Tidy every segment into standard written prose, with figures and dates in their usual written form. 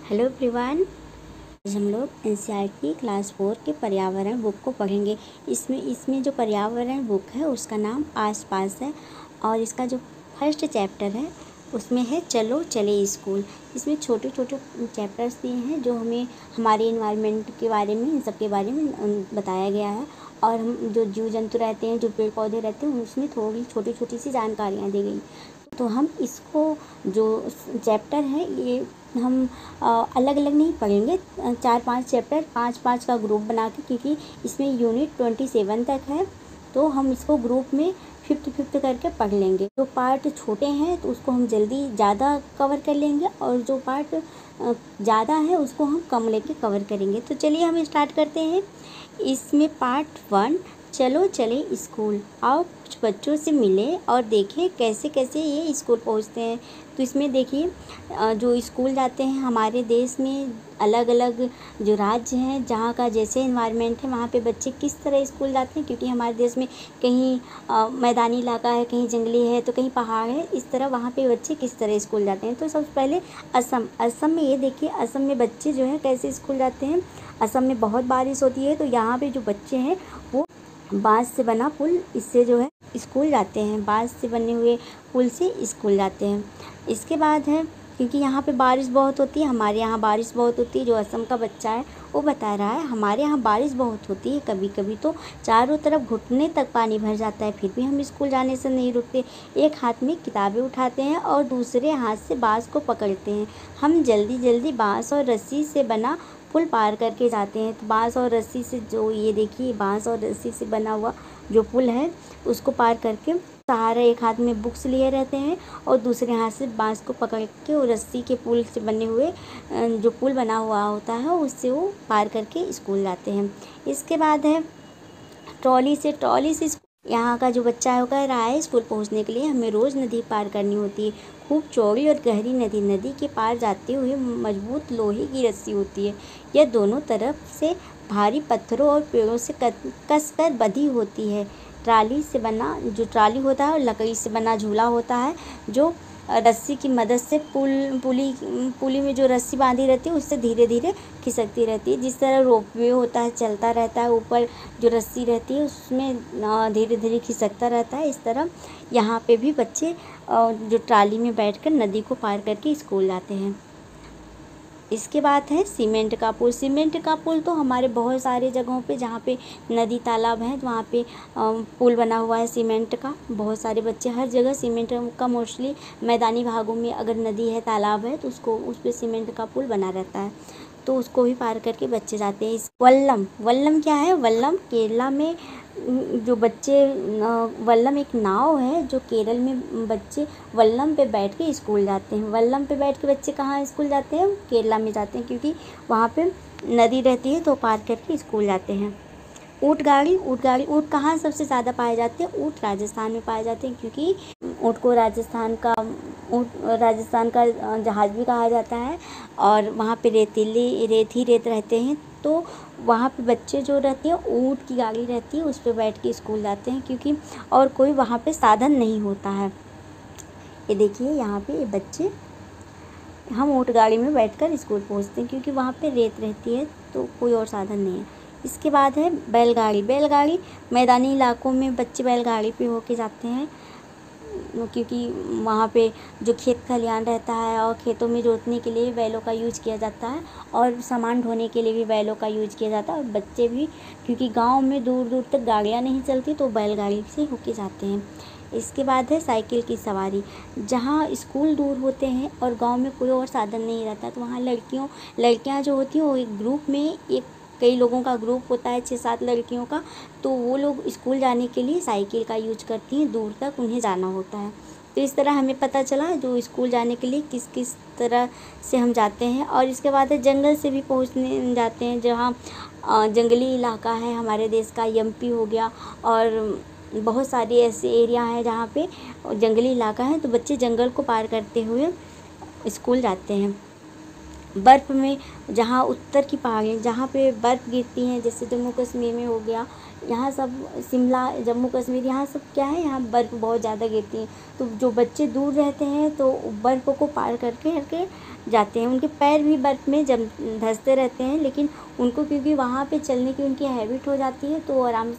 Hello everyone. आज हम लोग एनसीईआरटी क्लास 4 के पर्यावरण बुक को पढ़ेंगे। इसमें जो पर्यावरण बुक है उसका नाम आसपास है और इसका जो फर्स्ट चैप्टर है उसमें है चलो चले स्कूल। इसमें छोटे छोटे चैप्टर्स दिए हैं जो हमें हमारे इन्वायरमेंट के बारे में, इन सब के बारे में बताया गया है। और हम जो जीव जंतु रहते हैं, जो पेड़ पौधे रहते हैं, उसमें थोड़ी छोटी छोटी सी जानकारियाँ दी गई। तो हम इसको जो चैप्टर है ये हम अलग अलग नहीं पढ़ेंगे, 4-5 चैप्टर 5-5 का ग्रुप बना के, क्योंकि इसमें यूनिट 27 तक है। तो हम इसको ग्रुप में 50-50 करके पढ़ लेंगे। जो पार्ट छोटे हैं तो उसको हम जल्दी ज़्यादा कवर कर लेंगे और जो पार्ट ज़्यादा है उसको हम कम लेके कवर करेंगे। तो चलिए हम स्टार्ट करते हैं। इसमें पार्ट 1 चलो चले स्कूल। आओ कुछ बच्चों से मिले और देखें कैसे कैसे ये स्कूल पहुंचते हैं। तो इसमें देखिए, जो स्कूल जाते हैं हमारे देश में, अलग अलग जो राज्य हैं जहाँ का जैसे इन्वायरमेंट है वहाँ पे बच्चे किस तरह स्कूल जाते हैं, क्योंकि हमारे देश में कहीं मैदानी इलाका है, कहीं जंगली है, तो कहीं पहाड़ है। इस तरह वहाँ पे बच्चे किस तरह स्कूल जाते हैं। तो सबसे पहले असम में ये देखिए, असम में बच्चे जो है कैसे स्कूल जाते हैं। असम में बहुत बारिश होती है तो यहाँ पे जो बच्चे हैं वो बांस से बना पुल, इससे जो है स्कूल जाते हैं। बांस से बने हुए पुल से स्कूल जाते हैं। इसके बाद है, क्योंकि यहाँ पे बारिश बहुत होती है, हमारे यहाँ बारिश बहुत होती है। जो असम का बच्चा है वो बता रहा है हमारे यहाँ बारिश बहुत होती है, कभी कभी तो चारों तरफ घुटने तक पानी भर जाता है, फिर भी हम स्कूल जाने से नहीं रुकते। एक हाथ में किताबें उठाते हैं और दूसरे हाथ से बांस को पकड़ते हैं। हम जल्दी जल्दी बांस और रस्सी से बना पुल पार करके जाते हैं। तो बांस और रस्सी से, जो ये देखिए बांस और रस्सी से बना हुआ जो पुल है उसको पार करके सहारा, एक हाथ में बुक्स लिए रहते हैं और दूसरे हाथ से बांस को पकड़ के वो रस्सी के पुल से बने हुए जो पुल बना हुआ होता है उससे वो पार करके स्कूल जाते हैं। इसके बाद है ट्रॉली से यहाँ का जो बच्चा है वो कह रहा है स्कूल पहुँचने के लिए हमें रोज़ नदी पार करनी होती है। खूब चौड़ी और गहरी नदी के पार जाते हुए मजबूत लोहे की रस्सी होती है। यह दोनों तरफ से भारी पत्थरों और पेड़ों से कस कर बंधी होती है। ट्राली से बना जो ट्राली होता है और लकड़ी से बना झूला होता है, जो रस्सी की मदद से पुली में जो रस्सी बांधी रहती है उससे धीरे धीरे खिसकती रहती है। जिस तरह रोपवे होता है, चलता रहता है, ऊपर जो रस्सी रहती है उसमें धीरे धीरे खिसकता रहता है, इस तरह यहाँ पे भी बच्चे जो ट्राली में बैठकर नदी को पार करके स्कूल जाते हैं। इसके बाद है सीमेंट का पुल तो हमारे बहुत सारे जगहों पे जहाँ पे नदी तालाब हैं वहाँ पे पुल बना हुआ है सीमेंट का। बहुत सारे बच्चे हर जगह सीमेंट का, मोस्टली मैदानी भागों में अगर नदी है, तालाब है तो उस पर सीमेंट का पुल बना रहता है, तो उसको भी पार करके बच्चे जाते हैं। वल्लम क्या है? वल्लम केरला में जो बच्चे, वल्लम एक नाव है जो केरल में बच्चे वल्लम पे बैठ के स्कूल जाते हैं। वल्लम पे बैठ के बच्चे कहाँ स्कूल जाते हैं? केरला में जाते हैं, क्योंकि वहाँ पे नदी रहती है तो पार करके स्कूल जाते हैं। ऊँट कहाँ सबसे ज़्यादा पाए जाते हैं? ऊँट राजस्थान में पाए जाते हैं, क्योंकि ऊँट को राजस्थान का जहाज भी कहा जाता है। और वहाँ पे रेत रहते हैं, तो वहाँ पे बच्चे जो रहते हैं ऊँट की गाड़ी रहती है उस पर बैठ के स्कूल जाते हैं, क्योंकि और कोई वहाँ पे साधन नहीं होता है। ये देखिए यहाँ पे ये बच्चे, हम ऊँट गाड़ी में बैठकर स्कूल पहुँचते हैं, क्योंकि वहाँ पे रेत रहती है तो कोई और साधन नहीं है। इसके बाद है बैलगाड़ी। मैदानी इलाकों में बच्चे बैलगाड़ी पे होके जाते हैं, क्योंकि वहाँ पे जो खेत खलिहान रहता है और खेतों में जोतने के लिए बैलों का यूज किया जाता है और सामान ढोने के लिए भी बैलों का यूज किया जाता है। और बच्चे भी, क्योंकि गांव में दूर दूर तक गाड़ियाँ नहीं चलती तो बैलगाड़ी से होके जाते हैं। इसके बाद है साइकिल की सवारी। जहाँ स्कूल दूर होते हैं और गांव में कोई और साधन नहीं रहता, तो वहाँ लड़कियाँ जो होती हैं वो एक ग्रुप में, कई लोगों का ग्रुप होता है, 6-7 लड़कियों का, तो वो लोग स्कूल जाने के लिए साइकिल का यूज करती हैं, दूर तक उन्हें जाना होता है। तो इस तरह हमें पता चला जो स्कूल जाने के लिए किस किस तरह से हम जाते हैं। और इसके बाद है जंगल से भी पहुंचने जाते हैं, जहाँ जंगली इलाका है हमारे देश का, एमपी हो गया, और बहुत सारे ऐसे एरिया हैं जहाँ पे जंगली इलाका है, तो बच्चे जंगल को पार करते हुए स्कूल जाते हैं। बर्फ़ में, जहाँ उत्तर की पहाड़ियाँ जहाँ पे बर्फ़ गिरती हैं, जैसे जम्मू कश्मीर में हो गया, यहाँ सब शिमला, जम्मू कश्मीर, यहाँ सब क्या है, यहाँ बर्फ़ बहुत ज़्यादा गिरती है। तो जो बच्चे दूर रहते हैं तो बर्फ़ को पार करके जाते हैं। उनके पैर भी बर्फ़ में जम धंसते रहते हैं, लेकिन उनको क्योंकि वहाँ पे चलने की उनकी हैबिट हो जाती है, तो वो आराम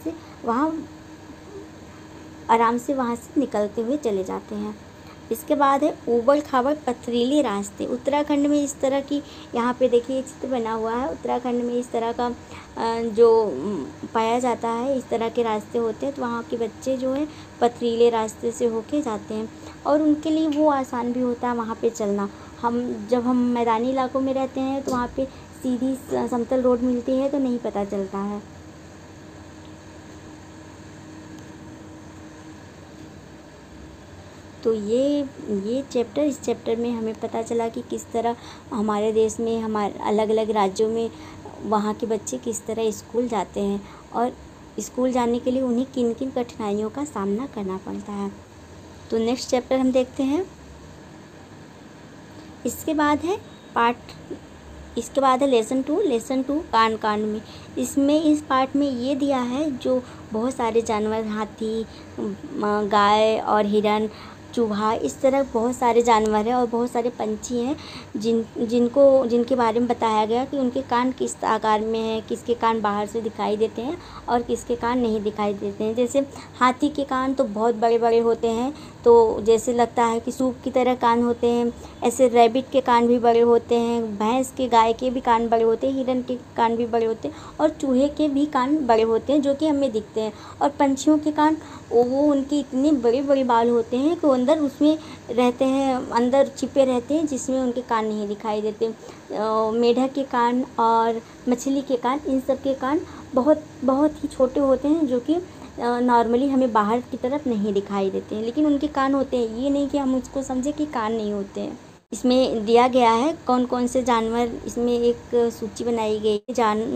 से वहाँ से निकलते हुए चले जाते हैं। इसके बाद है ऊबड़ खाबड़ पथरीले रास्ते। उत्तराखंड में इस तरह की, यहाँ पे देखिए चित्र बना हुआ है, उत्तराखंड में इस तरह का जो पाया जाता है, इस तरह के रास्ते होते हैं। तो वहाँ के बच्चे जो है पथरीले रास्ते से होके जाते हैं, और उनके लिए वो आसान भी होता है वहाँ पे चलना। जब हम मैदानी इलाकों में रहते हैं तो वहाँ पे सीधी समतल रोड मिलती है, तो नहीं पता चलता है। तो इस चैप्टर में हमें पता चला कि किस तरह हमारे देश में, हमारे अलग अलग राज्यों में वहाँ के बच्चे किस तरह स्कूल जाते हैं, और स्कूल जाने के लिए उन्हें किन किन कठिनाइयों का सामना करना पड़ता है। तो नेक्स्ट चैप्टर हम देखते हैं। इसके बाद है लेसन टू कांड में। इस पार्ट में ये दिया है जो बहुत सारे जानवर, हाथी, गाय और हिरन, चूहा, इस तरह बहुत सारे जानवर हैं और बहुत सारे पंछी हैं जिनके बारे में बताया गया कि उनके कान किस आकार में हैं, किसके कान बाहर से दिखाई देते हैं और किसके कान नहीं दिखाई देते हैं। जैसे हाथी के कान तो बहुत बड़े बड़े होते हैं, तो जैसे लगता है कि सूप की तरह कान होते हैं। ऐसे रैबिट के कान भी बड़े होते हैं, भैंस के, गाय के भी कान बड़े होते हैं, हिरन के कान भी बड़े होते हैं, और चूहे के भी कान बड़े होते हैं जो कि हमें दिखते हैं। और पंछियों के कान, वो उनके इतने बड़े बड़े बाल होते हैं कि अंदर उसमें रहते हैं, अंदर छिपे रहते हैं, जिसमें उनके कान नहीं दिखाई देते। मेढक के कान और मछली के कान, इन सब के कान बहुत बहुत ही छोटे होते हैं, जो कि नॉर्मली हमें बाहर की तरफ नहीं दिखाई देते हैं, लेकिन उनके कान होते हैं। ये नहीं कि हम उसको समझे कि कान नहीं होते हैं। इसमें दिया गया है कौन कौन से जानवर, इसमें एक सूची बनाई गई,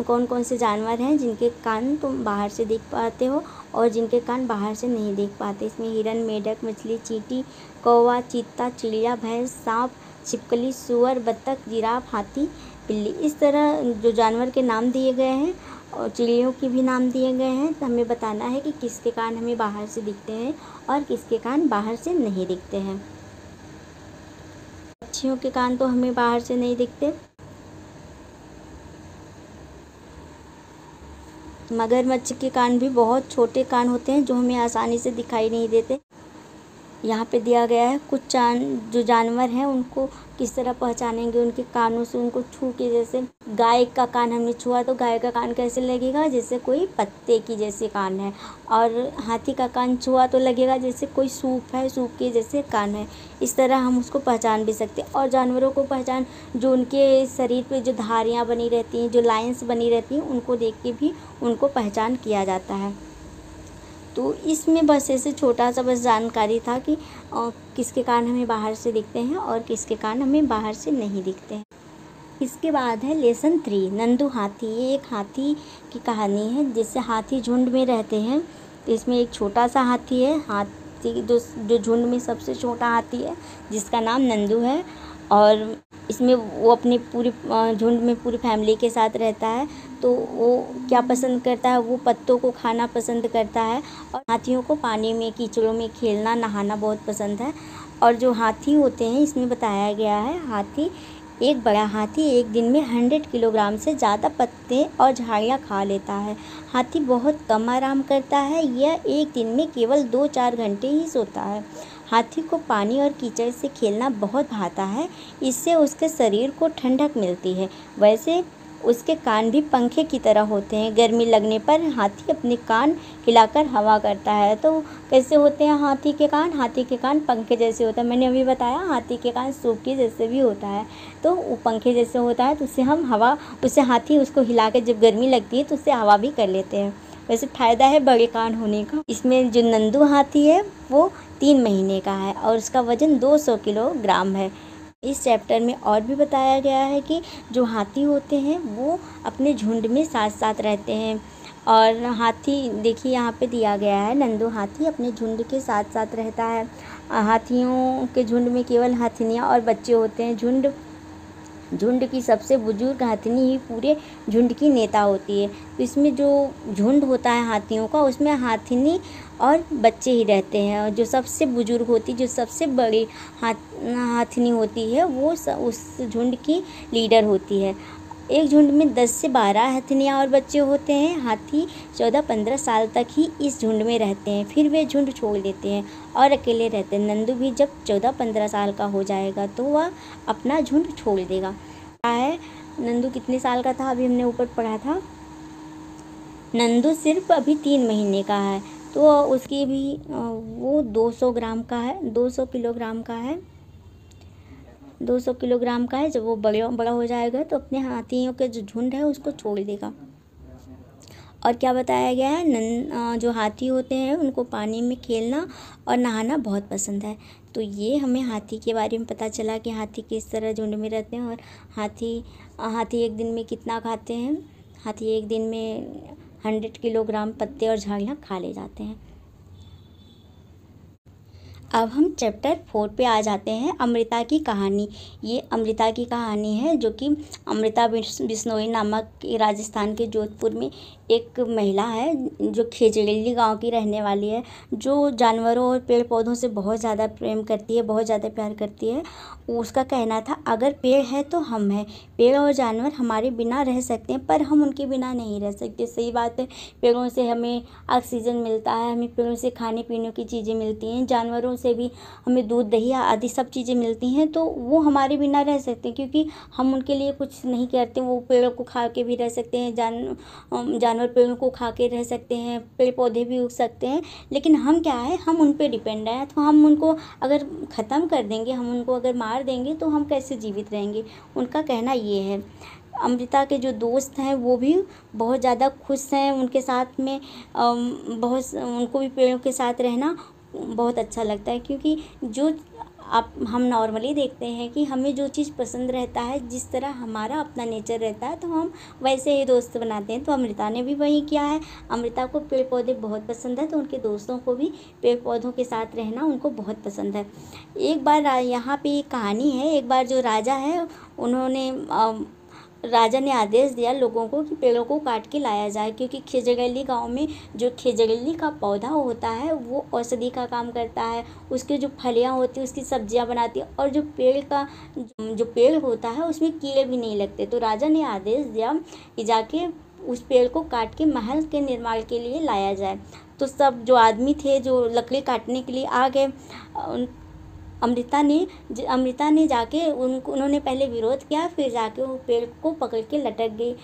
कौन कौन से जानवर हैं जिनके कान तुम बाहर से देख पाते हो और जिनके कान बाहर से नहीं देख पाते। इसमें हिरन, मेढक, मछली, चींटी, कौवा, चीता, चिड़िया, भैंस, सांप, छिपकली, सूअर, बत्तख, जिराफ, हाथी, बिल्ली, इस तरह जो जानवर के नाम दिए गए हैं और चिड़ियों के भी नाम दिए गए हैं। तो हमें बताना है कि किसके कान हमें बाहर से दिखते हैं और किसके कान बाहर से नहीं दिखते हैं। पक्षियों के कान तो हमें बाहर से नहीं दिखते। मगरमच्छ के कान भी बहुत छोटे कान होते हैं जो हमें आसानी से दिखाई नहीं देते। यहाँ पे दिया गया है कुछ जो जानवर हैं उनको किस तरह पहचानेंगे, उनके कानों से उनको छू के। जैसे गाय का कान हमने छुआ तो गाय का कान कैसे लगेगा, जैसे कोई पत्ते की जैसे कान है। और हाथी का कान छुआ तो लगेगा जैसे कोई सूप है, सूप के जैसे कान है। इस तरह हम उसको पहचान भी सकते हैं। और जानवरों को पहचान, जो उनके शरीर पे जो धारियाँ बनी रहती हैं, जो लाइंस बनी रहती हैं, उनको देख के भी उनको पहचान किया जाता है। तो इसमें बस ऐसे छोटा सा बस जानकारी था कि किसके कान हमें बाहर से दिखते हैं और किसके कान हमें बाहर से नहीं दिखते हैं। इसके बाद है लेसन 3 नंदू हाथी। ये एक हाथी की कहानी है जिससे हाथी झुंड में रहते हैं। तो इसमें एक छोटा सा हाथी है, हाथी जो झुंड में सबसे छोटा हाथी है, जिसका नाम नंदू है। और इसमें वो अपने पूरे झुंड में पूरी फैमिली के साथ रहता है। तो वो क्या पसंद करता है, वो पत्तों को खाना पसंद करता है। और हाथियों को पानी में, कीचड़ों में खेलना, नहाना बहुत पसंद है। और जो हाथी होते हैं, इसमें बताया गया है एक बड़ा हाथी एक दिन में 100 किलोग्राम से ज़्यादा पत्ते और झाड़ियाँ खा लेता है। हाथी बहुत कम आराम करता है, यह एक दिन में केवल 2-4 घंटे ही सोता है। हाथी को पानी और कीचड़ से खेलना बहुत भाता है, इससे उसके शरीर को ठंडक मिलती है। वैसे उसके कान भी पंखे की तरह होते हैं। गर्मी लगने पर हाथी अपने कान हिलाकर हवा करता है। तो कैसे होते हैं हाथी के कान? हाथी के कान पंखे जैसे होता है। मैंने अभी बताया हाथी के कान सूप के जैसे भी होता है, तो वो पंखे जैसे होता है। तो उससे हाथी उसको हिला के जब गर्मी लगती है तो उससे हवा भी कर लेते हैं। वैसे फ़ायदा है बड़े कान होने का। इसमें जो नंदू हाथी है वो 3 महीने का है और उसका वज़न 200 किलोग्राम है। इस चैप्टर में और भी बताया गया है कि जो हाथी होते हैं वो अपने झुंड में साथ साथ रहते हैं। और हाथी, देखिए यहाँ पे दिया गया है, नंदू हाथी अपने झुंड के साथ साथ रहता है। हाथियों के झुंड में केवल हथिनियाँ और बच्चे होते हैं। झुंड की सबसे बुजुर्ग हथिनी ही पूरे झुंड की नेता होती है। तो इसमें जो झुंड होता है हाथियों का, उसमें हथिनी और बच्चे ही रहते हैं। और जो सबसे बुजुर्ग होती, जो सबसे बड़ी हाथिनी होती है, वो उस झुंड की लीडर होती है। एक झुंड में 10 से 12 हथिनियाँ और बच्चे होते हैं। हाथी 14-15 साल तक ही इस झुंड में रहते हैं, फिर वे झुंड छोड़ देते हैं और अकेले रहते हैं। नंदू भी जब 14-15 साल का हो जाएगा तो वह अपना झुंड छोड़ देगा। क्या है, नंदू कितने साल का था, अभी हमने ऊपर पढ़ा था। नंदू सिर्फ अभी 3 महीने का है, तो उसकी भी वो 200 ग्राम का है, 200 किलोग्राम का है, 200 किलोग्राम का है। जब वो बड़ा हो जाएगा तो अपने हाथियों के जो झुंड है उसको छोड़ देगा। और क्या बताया गया है, जो हाथी होते हैं उनको पानी में खेलना और नहाना बहुत पसंद है। तो ये हमें हाथी के बारे में पता चला कि हाथी किस तरह झुंड में रहते हैं। और हाथी एक दिन में कितना खाते हैं। हाथी एक दिन में 100 किलोग्राम पत्ते और झाड़ियाँ खा ले जाते हैं। अब हम चैप्टर 4 पे आ जाते हैं, अमृता की कहानी। ये अमृता की कहानी है, जो कि अमृता बिश्नोई नामक राजस्थान के जोधपुर में एक महिला है, जो खेजड़ेली गांव की रहने वाली है, जो जानवरों और पेड़ पौधों से बहुत ज़्यादा प्रेम करती है, बहुत ज़्यादा प्यार करती है। उसका कहना था, अगर पेड़ है तो हम हैं। पेड़ और जानवर हमारे बिना रह सकते हैं, पर हम उनके बिना नहीं रह सकते। सही बात है, पेड़ों से हमें ऑक्सीजन मिलता है, हमें पेड़ों से खाने पीने की चीज़ें मिलती हैं, जानवरों से भी हमें दूध दही आदि सब चीज़ें मिलती हैं। तो वो हमारे बिना रह सकते हैं, क्योंकि हम उनके लिए कुछ नहीं करते। वो पेड़ों को खा के भी रह सकते हैं, जानवर पेड़ों को खा के रह सकते हैं, पेड़ पौधे भी उग सकते हैं। लेकिन हम क्या है, हम उन पे डिपेंड हैं। तो हम उनको अगर ख़त्म कर देंगे, हम उनको अगर मार देंगे तो हम कैसे जीवित रहेंगे। उनका कहना ये है। अमृता के जो दोस्त हैं वो भी बहुत ज़्यादा खुश हैं उनके साथ में। उनको भी पेड़ों के साथ रहना बहुत अच्छा लगता है, क्योंकि जो हम नॉर्मली देखते हैं कि हमें जो चीज़ पसंद रहता है, जिस तरह हमारा अपना नेचर रहता है, तो हम वैसे ही दोस्त बनाते हैं। तो अमृता ने भी वही किया है। अमृता को पेड़ पौधे बहुत पसंद है, तो उनके दोस्तों को भी पेड़ पौधों के साथ रहना उनको बहुत पसंद है। एक बार यहाँ पे एक कहानी है। एक बार जो राजा है, राजा ने आदेश दिया लोगों को कि पेड़ों को काट के लाया जाए, क्योंकि खेजड़ेली गांव में जो खेजड़ेली का पौधा होता है वो औषधि का काम करता है। उसके जो फलियां होती हैं उसकी सब्जियां बनाती है, और जो पेड़ होता है उसमें कीड़े भी नहीं लगते। तो राजा ने आदेश दिया कि जाके उस पेड़ को काट के महल के निर्माण के लिए लाया जाए। तो सब जो आदमी थे जो लकड़ी काटने के लिए आ गए, अमृता ने जाके उन्होंने पहले विरोध किया, फिर जाके वो पेड़ को पकड़ के लटक गई।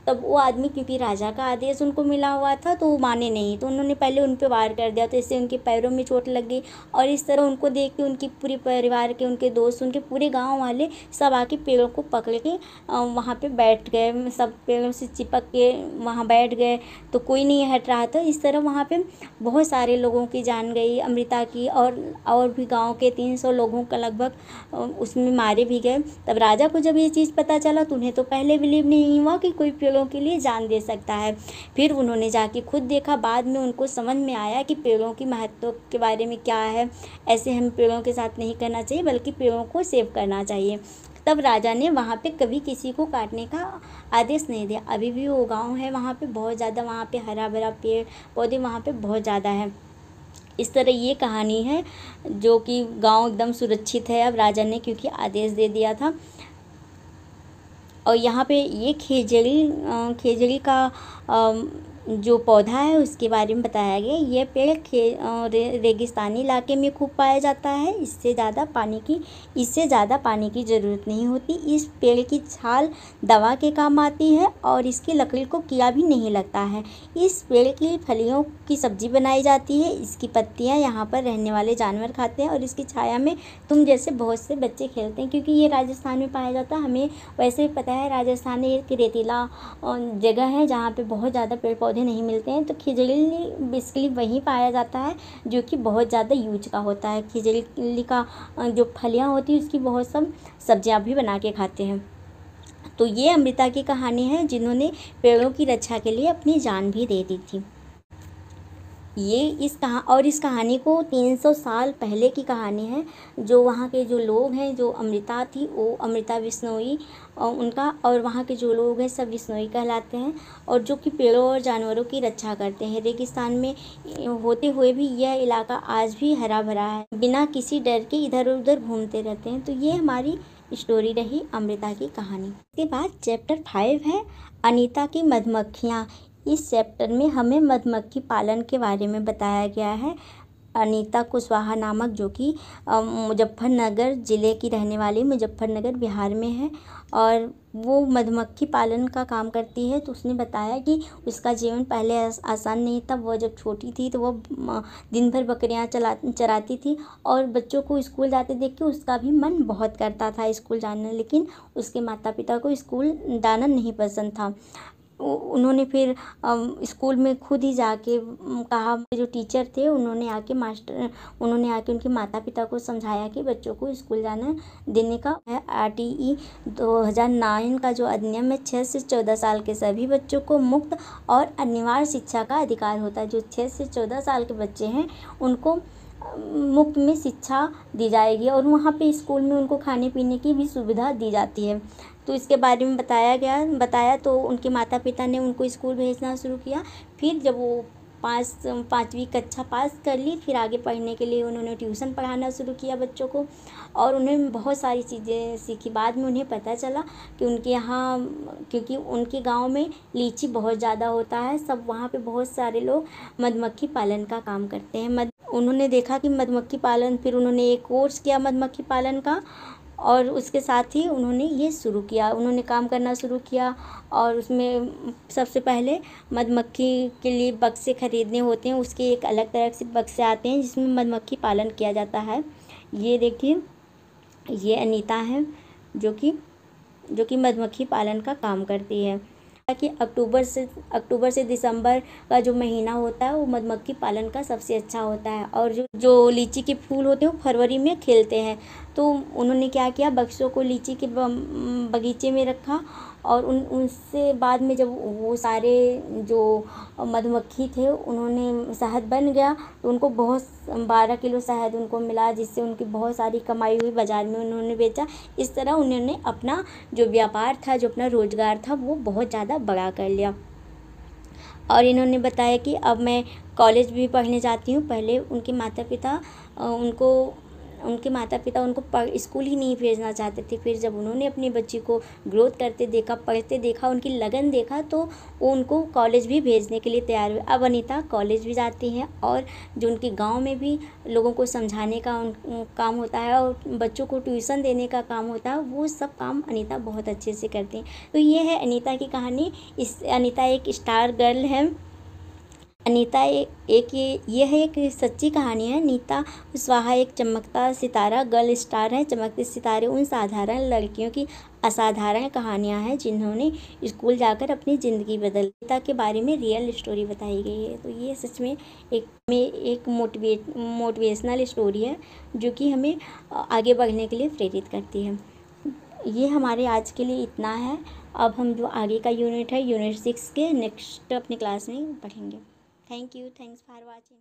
तब वो आदमी, क्योंकि राजा का आदेश उनको मिला हुआ था, तो वो माने नहीं। तो उन्होंने पहले उन पे वार कर दिया, तो इससे उनके पैरों में चोट लग गई। और इस तरह उनको देख के उनकी पूरी परिवार के, उनके दोस्त, उनके पूरे गांव वाले सब आके पेड़ों को पकड़ के वहाँ पे बैठ गए। सब पेड़ों से चिपक के वहाँ बैठ गए, तो कोई नहीं हट रहा था। इस तरह वहाँ पे बहुत सारे लोगों की जान गई, अमृता की, और भी गाँव के 300 लोगों का लगभग उसमें मारे भी गए। तब राजा को जब ये चीज़ पता चला तो उन्हें तो पहले बिलीव नहीं हुआ कि कोई पेड़ों के लिए जान दे सकता है। फिर उन्होंने जाके खुद देखा, बाद में उनको समझ में आया कि पेड़ों की महत्व के बारे में क्या है। ऐसे हम पेड़ों के साथ नहीं करना चाहिए, बल्कि पेड़ों को सेव करना चाहिए। तब राजा ने वहाँ पे कभी किसी को काटने का आदेश नहीं दिया। अभी भी वो गाँव है, वहाँ पे बहुत ज़्यादा, वहाँ पे हरा भरा पेड़ पौधे वहाँ पे बहुत ज़्यादा है। इस तरह ये कहानी है, जो कि गांव एकदम सुरक्षित है अब राजा ने, क्योंकि आदेश दे दिया था। और यहाँ पे ये खेजड़ी का जो पौधा है उसके बारे में बताया गया। ये पेड़ रेगिस्तानी इलाके में खूब पाया जाता है। इससे ज़्यादा पानी की ज़रूरत नहीं होती। इस पेड़ की छाल दवा के काम आती है, और इसकी लकड़ी को कीड़ा भी नहीं लगता है। इस पेड़ की फलियों की सब्जी बनाई जाती है। इसकी पत्तियां यहाँ पर रहने वाले जानवर खाते हैं, और इसकी छाया में तुम जैसे बहुत से बच्चे खेलते हैं, क्योंकि ये राजस्थान में पाया जाता है। हमें वैसे भी पता है राजस्थान एक रेतीला जगह है जहाँ पे बहुत ज़्यादा पेड़ पौधे नहीं मिलते हैं। तो खिजड़ी बेसिकली वहीं पाया जाता है, जो कि बहुत ज़्यादा यूज का होता है। खिजड़ी का जो फलियाँ होती है उसकी बहुत सब सब्जियाँ भी बना के खाते हैं। तो ये अमृता की कहानी है, जिन्होंने पेड़ों की रक्षा के लिए अपनी जान भी दे दी थी। ये इस कहानी को 300 साल पहले की कहानी है। जो वहाँ के जो लोग हैं, जो अमृता थी वो अमृता बिश्नोई उनका, और वहाँ के जो लोग हैं सब बिश्नोई कहलाते हैं, और जो कि पेड़ों और जानवरों की रक्षा करते हैं। रेगिस्तान में होते हुए भी यह इलाका आज भी हरा भरा है, बिना किसी डर के इधर उधर घूमते रहते हैं। तो ये हमारी स्टोरी रही अमृता की कहानी। इसके बाद चैप्टर 5 है अनीता की मधुमक्खियाँ। इस चैप्टर में हमें मधुमक्खी पालन के बारे में बताया गया है। अनीता कुशवाहा नामक, जो कि मुजफ्फरनगर ज़िले की रहने वाली, मुजफ्फरनगर बिहार में है, और वो मधुमक्खी पालन का काम करती है। तो उसने बताया कि उसका जीवन पहले आसान नहीं था। वह जब छोटी थी तो वह दिन भर बकरियां चराती थी, और बच्चों को स्कूल जाते देख के उसका भी मन बहुत करता था स्कूल जाना, लेकिन उसके माता पिता को स्कूल जाना नहीं पसंद था। उन्होंने फिर स्कूल में खुद ही जाके कहा, जो टीचर थे उन्होंने आके उनके माता पिता को समझाया कि बच्चों को स्कूल जाना देने का है। RTE 2009 का जो अधिनियम है, 6 से 14 साल के सभी बच्चों को मुफ्त और अनिवार्य शिक्षा का अधिकार होता है। जो 6 से 14 साल के बच्चे हैं उनको मुफ्त में शिक्षा दी जाएगी, और वहाँ पे स्कूल में उनको खाने पीने की भी सुविधा दी जाती है। तो इसके बारे में बताया तो उनके माता पिता ने उनको स्कूल भेजना शुरू किया। फिर जब वो 5वीं कक्षा पास कर ली, फिर आगे पढ़ने के लिए उन्होंने ट्यूशन पढ़ाना शुरू किया बच्चों को, और उन्होंने बहुत सारी चीज़ें सीखी। बाद में उन्हें पता चला कि उनके यहाँ, क्योंकि उनके गांव में लीची बहुत ज़्यादा होता है, सब वहाँ पे बहुत सारे लोग मधुमक्खी पालन का काम करते हैं। उन्होंने देखा कि मधुमक्खी पालन, फिर उन्होंने एक कोर्स किया मधुमक्खी पालन का, और उसके साथ ही उन्होंने ये शुरू किया, उन्होंने काम करना शुरू किया। और उसमें सबसे पहले मधुमक्खी के लिए बक्से खरीदने होते हैं, उसके एक अलग तरह से बक्से आते हैं जिसमें मधुमक्खी पालन किया जाता है। ये देखिए, ये अनीता है जो कि मधुमक्खी पालन का काम करती है। कि अक्टूबर से दिसंबर का जो महीना होता है वो मधुमक्खी पालन का सबसे अच्छा होता है, और जो लीची के फूल होते हैं वो फरवरी में खिलते हैं। तो उन्होंने क्या किया, बक्सों को लीची के बगीचे में रखा, और उनसे बाद में जब वो सारे जो मधुमक्खी थे उन्होंने शहद बन गया, तो उनको बहुत 12 किलो शहद उनको मिला, जिससे उनकी बहुत सारी कमाई हुई, बाज़ार में उन्होंने बेचा। इस तरह उन्होंने अपना जो व्यापार था, जो अपना रोज़गार था, वो बहुत ज़्यादा बड़ा कर लिया। और इन्होंने बताया कि अब मैं कॉलेज भी पढ़ने जाती हूँ। पहले उनके माता पिता उनको स्कूल ही नहीं भेजना चाहते थे। फिर जब उन्होंने अपनी बच्ची को ग्रोथ करते देखा, पढ़ते देखा, उनकी लगन देखा, तो वो उनको कॉलेज भी भेजने के लिए तैयार हुए। अब अनीता कॉलेज भी जाती हैं, और जो उनके गांव में भी लोगों को समझाने का काम होता है, और बच्चों को ट्यूशन देने का काम होता है, वो सब काम अनीता बहुत अच्छे से करती हैं। तो ये है अनीता की कहानी। अनीता एक स्टार गर्ल है। अनीता ये है एक सच्ची कहानी है। अनीता कुशवाहा एक चमकता सितारा गर्ल स्टार है। चमकते सितारे उन साधारण लड़कियों की असाधारण कहानियां हैं जिन्होंने स्कूल जाकर अपनी ज़िंदगी बदल। अनीता के बारे में रियल स्टोरी बताई गई है। तो ये सच में एक मोटिवेशनल स्टोरी है, जो कि हमें आगे बढ़ने के लिए प्रेरित करती है। ये हमारे आज के लिए इतना है। अब हम जो आगे का यूनिट है, यूनिट 6 के नेक्स्ट अपनी क्लास में पढ़ेंगे। Thank you, thanks for watching.